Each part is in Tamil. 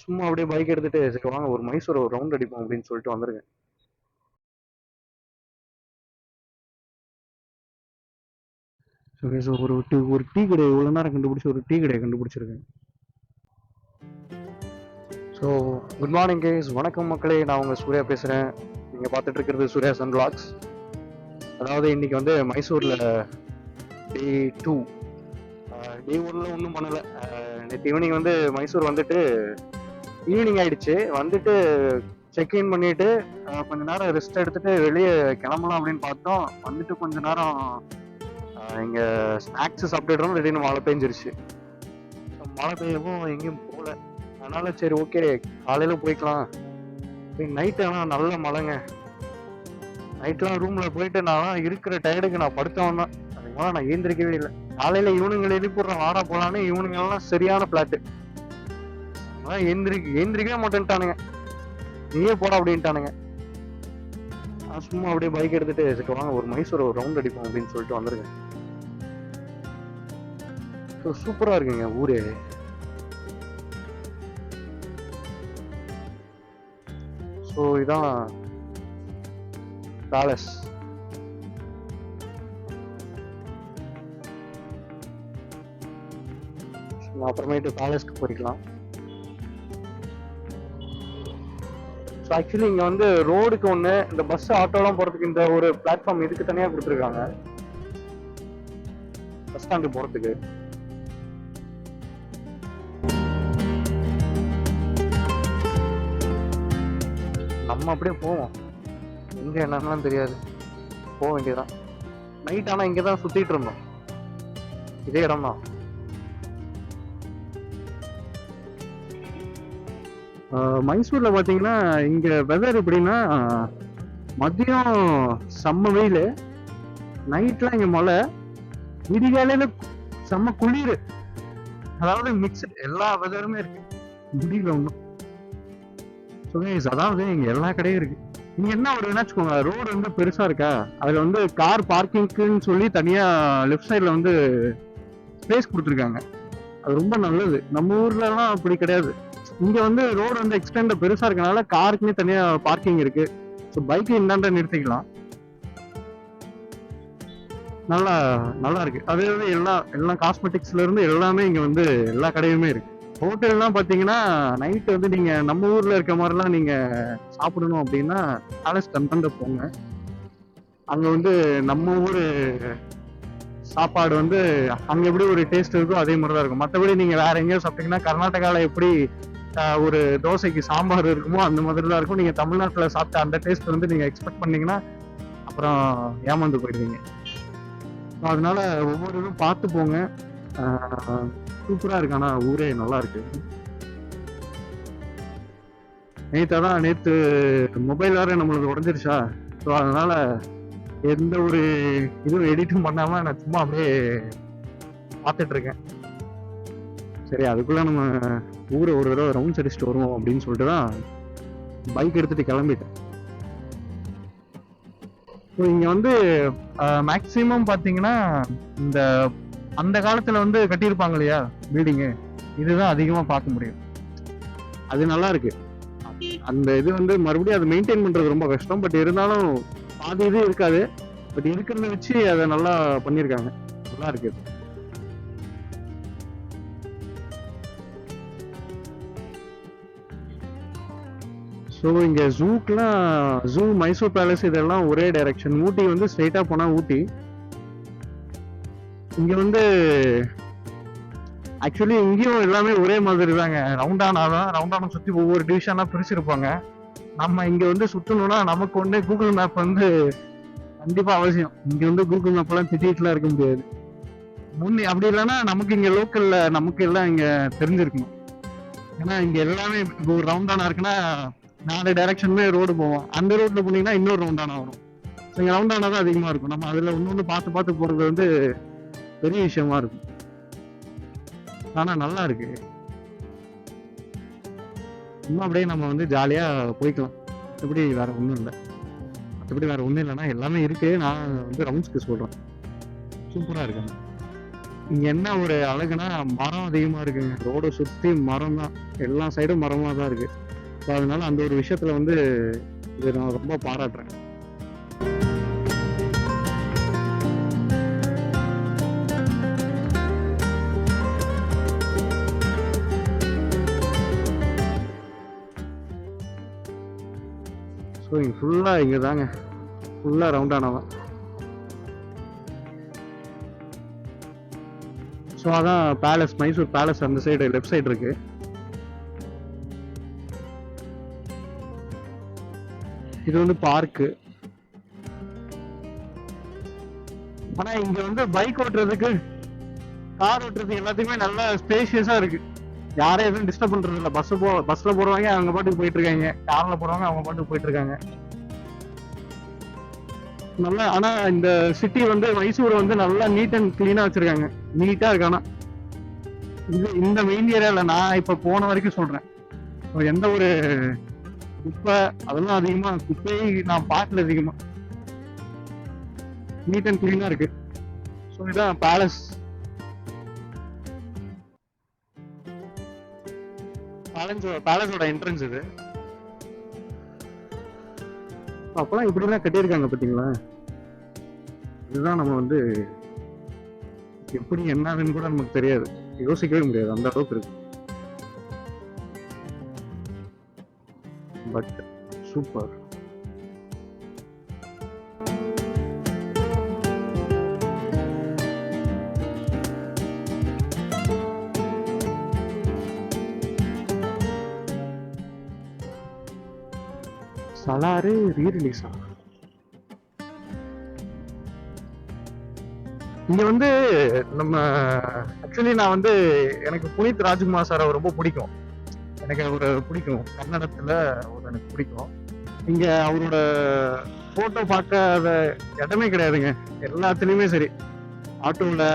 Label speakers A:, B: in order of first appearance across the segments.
A: சும்மா அப்படியே பைக் எடுத்துட்டு சரி வாங்க ஒரு மைசூர் ஒரு ரவுண்ட் அடிப்போம் அப்படின்னு சொல்லிட்டு வந்திருக்கேன். ஓகே, ஸோ ஒரு டீ கடை இவ்வளோ நேரம் கண்டுபிடிச்சி ஒரு டீ கடையை கண்டுபிடிச்சிருக்கேன். ஸோ குட் மார்னிங் கேஸ், வணக்கம் மக்களே, நான் உங்கள் சூர்யா பேசுகிறேன். நீங்கள் பார்த்துட்டு இருக்கிறது சூர்யா சன் பிளாக்ஸ். அதாவது இன்னைக்கு வந்து மைசூரில் டே 2. டே 1ல் ஒன்றும் பண்ணலை. நேற்று ஈவினிங் வந்து மைசூர் வந்துட்டு ஈவினிங் ஆயிடுச்சு. வந்துட்டு செக்இன் பண்ணிட்டு கொஞ்ச நேரம் ரெஸ்ட் எடுத்துட்டு வெளியே கிளம்பலாம் அப்படின்னு பார்த்தோம். வந்துட்டு கொஞ்ச நேரம் இங்கே ஸ்நாக்ஸ் சாப்பிட்டுடுறோம். திடீர்னு மழை பெஞ்சிருச்சு. மழை பெய்யவும் எங்கேயும் போகல. அதனால சரி ஓகே காலையில் போய்க்கலாம். நைட்டு ஆனால் நல்ல மழைங்க. நைட்லாம் ரூமில் போயிட்டு நான் இருக்கிற டயர்டுக்கு நான் படுத்தவன் தான். அதுக்கு நான் ஏந்திரிக்கவே இல்லை. காலையில் ஈவினிங்கில் எழுப்பிடுறேன் வாடா போகலான்னு. ஈவினிங்கெல்லாம் சரியான பிளாட்டு. அதான் ஏந்திரிக்கவே மாட்டேன்ட்டானுங்க. நீயே போடா அப்படின்ட்டானுங்க. சும்மா அப்படியே பைக் எடுத்துட்டு சரி வாங்க ஒரு மைசூர் ஒரு ரவுண்ட் அடிப்போம் அப்படின்னு சொல்லிட்டு வந்திருக்கேன். சூப்பரா இருக்குங்க ஊரே. ஸோ இதான் பேலஸ். அப்புறமேட்டு பேலஸ்க்கு போய்க்கலாம். ஸோ ஆக்சுவலி இங்கே வந்து ரோடுக்கு ஒன்று, இந்த பஸ் ஆட்டோலாம் போகிறதுக்கு இந்த ஒரு பிளாட்ஃபார்ம் இதுக்கு தனியாக கொடுத்துருக்காங்க, பஸ் ஸ்டாண்டு போகிறதுக்கு. நம்ம அப்படியே போவோம். எங்கே என்னன்னு தெரியாது, போக வேண்டியதான். நைட் ஆனால் இங்கே தான் சுற்றிட்டு இருந்தோம். இதே இடம் தான். மைசூரில் பார்த்தீங்கன்னா இங்கே வெதர் எப்படின்னா மதியம் செம்ம வெயில், நைட்லாம் இங்கே மழை, விடிகாலையில் செம்ம குளிர். அதாவது மிக்ஸ் எல்லா வெதருமே இருக்கு. முடியல ஒன்றும். அதாவது இங்கே எல்லா கடையும் இருக்கு. இங்கே என்ன ஒரு வச்சுக்கோங்க, ரோடு வந்து பெருசாக இருக்கா, அதில் வந்து கார் பார்க்கிங்க்குன்னு சொல்லி தனியாக லெஃப்ட் சைடில் வந்து ஸ்பேஸ் கொடுத்துருக்காங்க. அது ரொம்ப நல்லது. நம்ம ஊர்லலாம் அப்படி கிடையாது. இங்க வந்து ரோடு வந்து எக்ஸ்டெண்ட் பெருசா இருக்கனால காருக்குமே தனியா பார்க்கிங் இருக்கு. ஸோ பைக் இந்தாண்ட நிறுத்திக்கலாம். நல்லா நல்லா இருக்கு. அதே எல்லாம் காஸ்மெட்டிக்ஸ்ல இருந்து எல்லாமே இங்க வந்து எல்லா கடையுமே இருக்கு. ஹோட்டல்லாம் பாத்தீங்கன்னா நைட் வந்து நீங்க நம்ம ஊர்ல இருக்க மாதிரிலாம் நீங்க சாப்பிடணும் அப்படின்னா பேலஸ் கண்டென்ட் போங்க. அங்க வந்து நம்ம ஊர் சாப்பாடு வந்து அங்க எப்படி ஒரு டேஸ்ட் இருக்கோ அதே மாதிரி தான் இருக்கும். மற்றபடி நீங்க வேற எங்கேயும் சாப்பிட்டீங்கன்னா கர்நாடகாவில் எப்படி ஒரு தோசைக்கு சாம்பார் இருக்குமோ அந்த மாதிரி தான் இருக்கும். நீங்க தமிழ்நாட்டில் சாப்பிட்ட அந்த டேஸ்ட் வந்து நீங்க எக்ஸ்பெக்ட் பண்ணீங்கன்னா அப்புறம் ஏமாந்து போயிடுவீங்க. அதனால ஒவ்வொரு இதுவும் பார்த்து போங்க. சூப்பரா இருக்கு. ஆனா ஊரே நல்லா இருக்கு. நேற்று மொபைல் வேற நம்மளுக்கு உடஞ்சிருச்சா, ஸோ அதனால எந்த ஒரு இதுவும் எடிட்டும் பண்ணாம நான் சும்மா அப்படியே பார்த்துட்டு இருக்கேன். சரி அதுக்குள்ள நம்ம ஊரை ஒரு தடவை ரவுண்ட்ஸ் அடிச்சுட்டு வருவோம் அப்படின்னு சொல்லிட்டு தான் பைக் எடுத்துட்டு கிளம்பிட்டேன். ஸோ இங்க வந்து மேக்சிமம் பார்த்தீங்கன்னா இந்த அந்த காலத்துல வந்து கட்டியிருப்பாங்க இல்லையா பில்டிங்கு, இதுதான் அதிகமா பார்க்க முடியும். அது நல்லா இருக்கு. அந்த இது வந்து மறுபடியும் அதை மெயின்டைன் பண்றது ரொம்ப கஷ்டம். பட் இருந்தாலும் பாதி இது இருக்காது. பட் இருக்கிறத வச்சு அதை நல்லா பண்ணியிருக்காங்க. நல்லா இருக்கு. ஸோ இங்கே ஜூக்கெலாம் ஜூ, மைசூர் பேலஸ் இதெல்லாம் ஒரே டைரக்ஷன். ஊட்டி வந்து ஸ்ட்ரெயிட்டாக போனால் ஊட்டி. இங்கே வந்து ஆக்சுவலி இங்கேயும் எல்லாமே ஒரே மாதிரி தாங்க. ரவுண்டானா சுற்றி ஒவ்வொரு டிவிஷனாக பிரிச்சிருப்பாங்க. நம்ம இங்கே வந்து சுற்றணும்னா நமக்கு வந்து கூகுள் மேப் வந்து கண்டிப்பாக அவசியம். இங்கே வந்து கூகுள் மேப்லாம் திட்டிட்டுலாம் இருக்க முடியாது. அப்படி இல்லைன்னா நமக்கு இங்கே லோக்கலில் நமக்கு எல்லாம் இங்கே தெரிஞ்சிருக்கணும். ஏன்னா இங்கே எல்லாமே இப்போ ஒரு ரவுண்டானா இருக்குன்னா 4 டைரக்ஷனுமே ரோடு போவோம். அந்த ரோட்ல போனீங்கன்னா இன்னொரு ரவுண்டானா வரும். இங்கே ரவுண்டானா தான் அதிகமாக இருக்கும். நம்ம அதில் ஒன்று பார்த்து போகிறது வந்து பெரிய விஷயமா இருக்கும். ஆனால் நல்லா இருக்கு. இன்னும் அப்படியே நம்ம வந்து ஜாலியாக போய்க்கலாம். மற்றபடி வேற ஒன்றும் இல்லை. இல்லைன்னா எல்லாமே இருக்கு. நான் வந்து ரவுண்ட்ஸ்க்கு சொல்கிறேன். சூப்பராக இருக்கு. இங்க என்ன ஒரு அழகுனா மரம் அதிகமா இருக்குங்க. ரோட சுத்தி மரம் தான், எல்லா சைடும் மரமா தான் இருக்கு. ஸோ அதனால அந்த ஒரு விஷயத்துல வந்து இதை நான் ரொம்ப பாராட்டுறேன். ஸோ இங்க ஃபுல்லா இங்க தாங்க ஃபுல்லா ரவுண்டானவன். ஸோ அதான் பேலஸ், மைசூர் பேலஸ் அந்த சைடு லெஃப்ட் சைடு இருக்கு. இது வந்து பார்க்கு. ஆனா இங்க வந்து பைக் ஓட்டுறதுக்கு, கார் ஓட்டுறதுக்கு எல்லாத்துக்குமே நல்ல ஸ்பேஷியஸா இருக்கு. யாரையும் எதுவும் டிஸ்டர்ப் பண்றது இல்ல. பஸ்ல போறவங்க அவங்க பாட்டுக்கு போயிட்டு இருக்காங்க, கார்ல போறவங்க அவங்க பாட்டுக்கு போயிட்டு இருக்காங்க. நல்லா, ஆனா இந்த சிட்டி வந்து மைசூர் வந்து நல்லா நீட் அண்ட் கிளீனா வச்சிருக்காங்க. நீட்டா இருக்கு. ஆனா இது இந்த மெயின் ஏரியால நான் இப்ப போன வரைக்கும் சொல்றேன், எந்த ஒரு குப்பை அதெல்லாம் அதிகமா, குப்பையை நான் பார்க்கல அதிகமா. நீட் அண்ட் கிளீனா இருக்கு. ஸோ இதான் பேலஸ். பேலஸோட என்ட்ரன்ஸ் இது. அப்பெல்லாம் இப்படிலாம் கட்டியிருக்காங்க பாத்தீங்களா. இதுதான் நம்ம வந்து எப்படி என்னதுன்னு கூட நமக்கு தெரியாது, யோசிக்கவே முடியாது, அந்த அளவுக்கு இருக்கு. But super. சலாரு ரீரிலீஸா? இங்க வந்து நம்ம ஆக்சுவலி நான் வந்து எனக்கு புனித் ராஜ்குமார் சாரை ரொம்ப பிடிக்கும். எனக்கு அவரை பிடிக்கும், கன்னடத்துல எனக்கு பிடிக்கும். இங்க அவரோட போட்டோ பார்க்காத இடமே கிடையாதுங்க. எல்லாத்துலயுமே சரி, ஆட்டோல,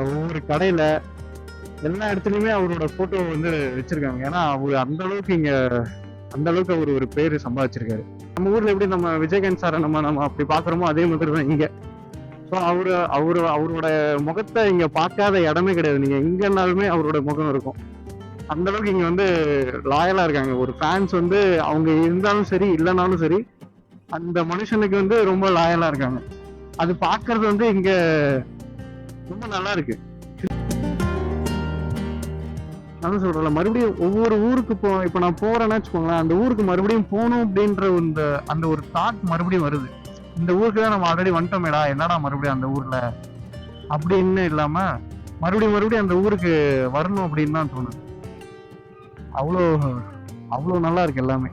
A: ஒவ்வொரு கடையில, எல்லா இடத்துலயுமே அவரோட போட்டோ வந்து வச்சிருக்காங்க. ஏன்னா அவரு அந்த அளவுக்கு அவர் ஒரு பேரு சம்பாதிச்சிருக்காரு. நம்ம ஊர்ல எப்படி நம்ம விஜயகாந்த் சாரை நம்ம அப்படி பாக்குறோமோ அதே மாதிரி தான் இங்க. ஸோ அவரோட முகத்தை இங்க பார்க்காத இடமே கிடையாது. நீங்க எங்கன்னாலுமே அவரோட முகம் இருக்கும். அந்த அளவுக்கு இங்க வந்து லாயலா இருக்காங்க. ஒரு ஃபேன்ஸ் வந்து அவங்க இருந்தாலும் சரி இல்லைனாலும் சரி, அந்த மனுஷனுக்கு வந்து ரொம்ப லாயலா இருக்காங்க. அது பாக்குறது வந்து இங்க ரொம்ப நல்லா இருக்கு. நான் சொல்றேன், மறுபடியும் ஒவ்வொரு ஊருக்கு இப்ப நான் போறேன்னா வச்சுக்கோங்களேன், அந்த ஊருக்கு மறுபடியும் போகணும் அப்படின்ற அந்த ஒரு தாட் மறுபடியும் வருது. இந்த ஊருக்கு தான் நம்ம ஆல்ரெடி வந்துட்டோமேடா, என்னடா மறுபடியும் அந்த ஊர்ல அப்படின்னு இல்லாம மறுபடியும் அந்த ஊருக்கு வரணும் அப்படின்னு தான் தோணுது. அவ்வளோ நல்லா இருக்கு எல்லாமே.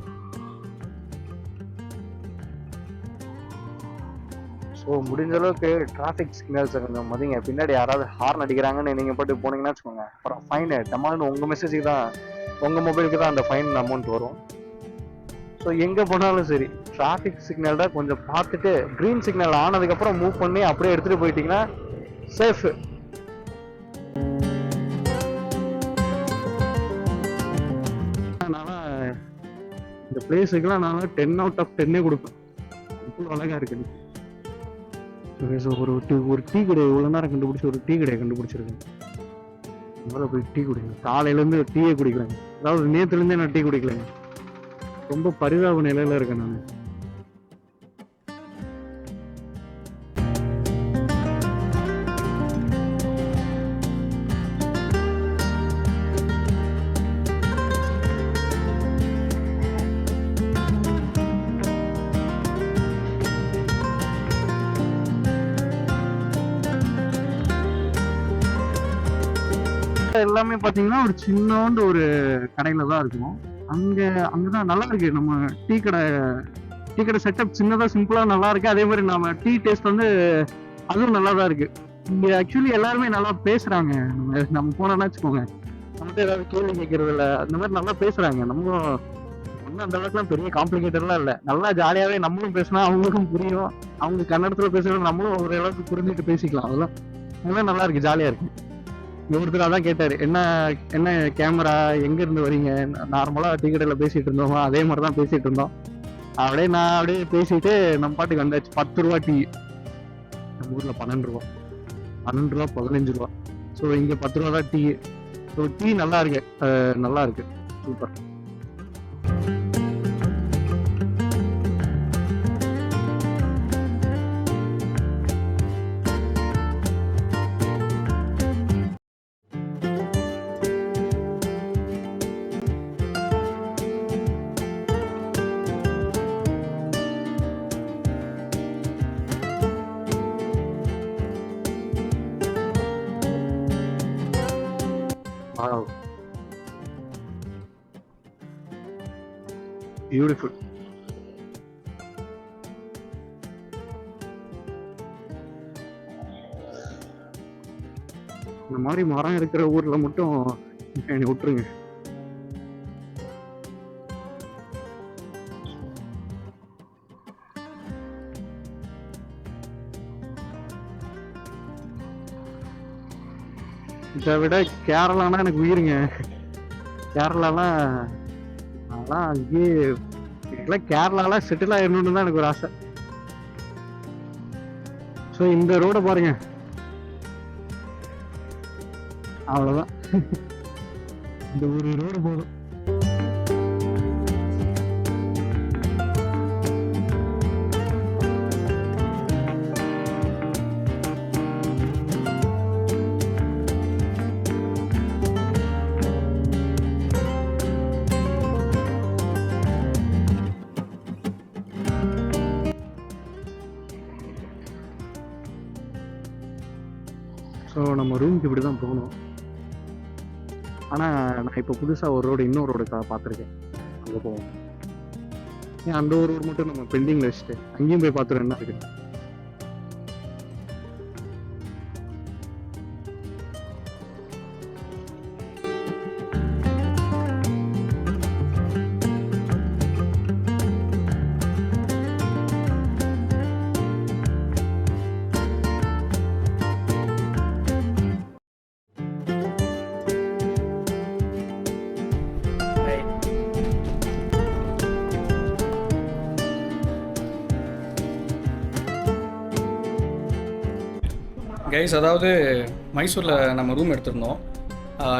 A: ஸோ முடிஞ்ச அளவுக்கு டிராஃபிக் சிக்னல்ஸை கொஞ்சம் மதிங்க. பின்னாடி யாராவது ஹார்ன் அடிக்கிறாங்கன்னு நீங்கள் போட்டு போனீங்கன்னா வச்சுக்கோங்க, அப்புறம் ஃபைனு டமால்னு உங்கள் மெசேஜுக்கு தான், உங்கள் மொபைலுக்கு தான் அந்த ஃபைன் அமௌண்ட் வரும். ஸோ எங்கே போனாலும் சரி டிராஃபிக் சிக்னல்ட கொஞ்சம் பார்த்துட்டு, க்ரீன் சிக்னல் ஆனதுக்கப்புறம் மூவ் பண்ணி அப்படியே எடுத்துகிட்டு போயிட்டீங்கன்னா சேஃபு. அதனால இந்த பிளேஸுக்கெல்லாம் நான் 10 out of 10 கொடுப்பேன். இவ்வளோ அழகாக இருக்குது. ஒரு டீ கடை இவ்வளோ நேரம் கண்டுபிடிச்சி ஒரு டீ கடையை கண்டுபிடிச்சிருக்கேன். முதல்ல போய் டீ குடிக்கணும். காலையிலேருந்து டீயே குடிக்கலாங்க. அதாவது நேற்றுலேருந்தே நான் டீ குடிக்கலைங்க. ரொம்ப பரிதாப நிலையில இருக்கேன் நான். எல்லாமே பாத்தீங்கன்னா ஒரு சின்னோண்டு ஒரு கடையில தான் இருக்கும். அங்கதான் நல்லா இருக்கு. நம்ம டீ கடை செட்டப் சின்னதா சிம்பிளா நல்லா இருக்கு. அதே மாதிரி நம்ம டீ டேஸ்ட் வந்து அதுவும் நல்லா தான் இருக்கு. இங்க ஆக்சுவலி எல்லாருமே நல்லா பேசுறாங்க. நம்ம போனோம்னா வச்சுக்கோங்க, நம்மகிட்ட ஏதாவது கேள்வி கேட்கறது இல்ல, அந்த மாதிரி நல்லா பேசுறாங்க. நம்ம ஒன்னும் அந்த அளவுக்குலாம் பெரிய காம்ப்ளிகேட்டட்லாம் இல்லை. நல்லா ஜாலியாவே நம்மளும் பேசினா அவங்களுக்கும் புரியும். அவங்க கன்னடத்துல பேசுறது நம்மளும் ஒரு அளவுக்கு புரிஞ்சுட்டு பேசிக்கலாம். அதெல்லாம் நல்லா இருக்கு, ஜாலியா இருக்கு. ஒருத்தர் அதான் கேட்டாரு, என்ன கேமரா, எங்க இருந்து வரீங்க? நார்மலா டீ கடையில பேசிட்டு இருந்தோமா, அதே மாதிரிதான் பேசிட்டு இருந்தோம். நான் அப்படியே பேசிட்டு நம்ம பாட்டுக்கு வந்தாச்சு. 10 ரூபா டீ, நம்ம ஊர்ல 12 ரூபா. 12 ரூபா 15 ரூபா. ஸோ இங்கே 10 ரூபா தான் டீ. ஸோ டீ நல்லா இருக்கு, நல்லா இருக்கு, சூப்பர். Wow, beautiful. இந்த மாதிரி மரம் இருக்கிற ஊர்ல மட்டும் என்னை விட்டுருங்க. இதை விட கேரளானா எனக்கு உயிருங்க. கேரளாலாம் அதெல்லாம் அங்கேயே எனக்குலாம் கேரளாலாம் செட்டில் ஆயிடணும்னு தான் எனக்கு ஒரு ஆசை. ஸோ இந்த ரோடை பாருங்க, அவ்வளோதான். இந்த ஒரு ரோடு போதும். ஸோ நம்ம ரூமுக்கு இப்படி தான் போகணும். ஆனால் நான் இப்போ புதுசாக ஒரு ரோடு, இன்னொரு ரோடு பார்த்துருக்கேன், அங்கே போவோம். ஏன் அந்த ஒரு ரோடு மட்டும் நம்ம பெண்டிங்கில் வச்சுட்டு அங்கேயும் போய் பார்த்துருவோம் என்ன இருக்குது.
B: கைஸ், அதாவது மைசூரில் நம்ம ரூம் எடுத்திருந்தோம்.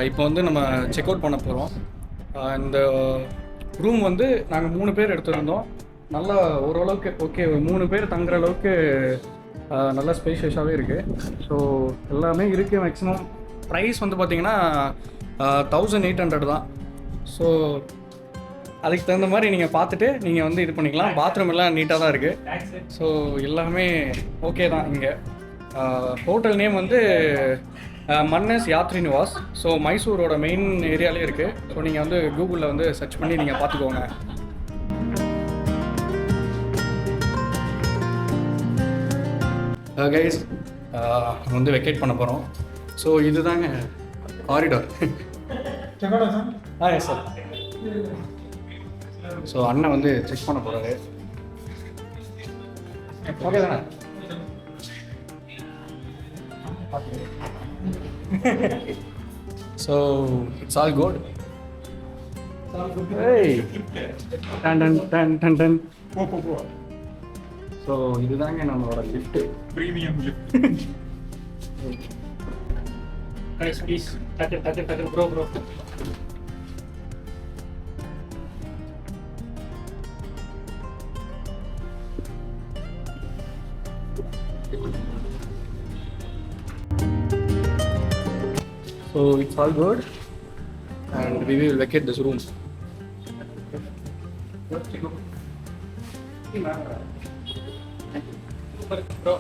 B: இப்போ வந்து நம்ம செக் அவுட் பண்ண போகிறோம். இந்த ரூம் வந்து நாங்கள் 3 பேர் எடுத்திருந்தோம். நல்லா ஓரளவுக்கு ஓகே, 3 பேர் தங்குற அளவுக்கு நல்லா ஸ்பேஷியஸாகவே இருக்குது. ஸோ எல்லாமே இருக்குது. மேக்ஸிமம் ப்ரைஸ் வந்து பார்த்திங்கன்னா 1800 தான். ஸோ அதுக்கு தகுந்த மாதிரி நீங்கள் பார்த்துட்டு நீங்கள் வந்து இது பண்ணிக்கலாம். பாத்ரூம் எல்லாம் நீட்டாக தான் இருக்குது. ஸோ எல்லாமே ஓகே தான். இங்கே ஹோட்டல் நேம் வந்து மன்னஸ் யாத்ரி நிவாஸ். ஸோ மைசூரோட மெயின் ஏரியாலே இருக்குது. ஸோ நீங்கள் வந்து கூகுளில் வந்து சர்ச் பண்ணி நீங்கள் பார்த்துக்கோங்க. கைஸ், வந்து வெக்கேட் பண்ண போகிறோம். ஸோ இதுதாங்க காரிடார். Yes sir. ஸோ அண்ணன் வந்து செக் பண்ண போகிறாரு. ஓகே தானே? So it's all good. Hey, tan. So இதுதாங்க நம்மளோட lift, premium lift. Guys, please touch it, bro. So it's all good, and we will vacate this room. Bro,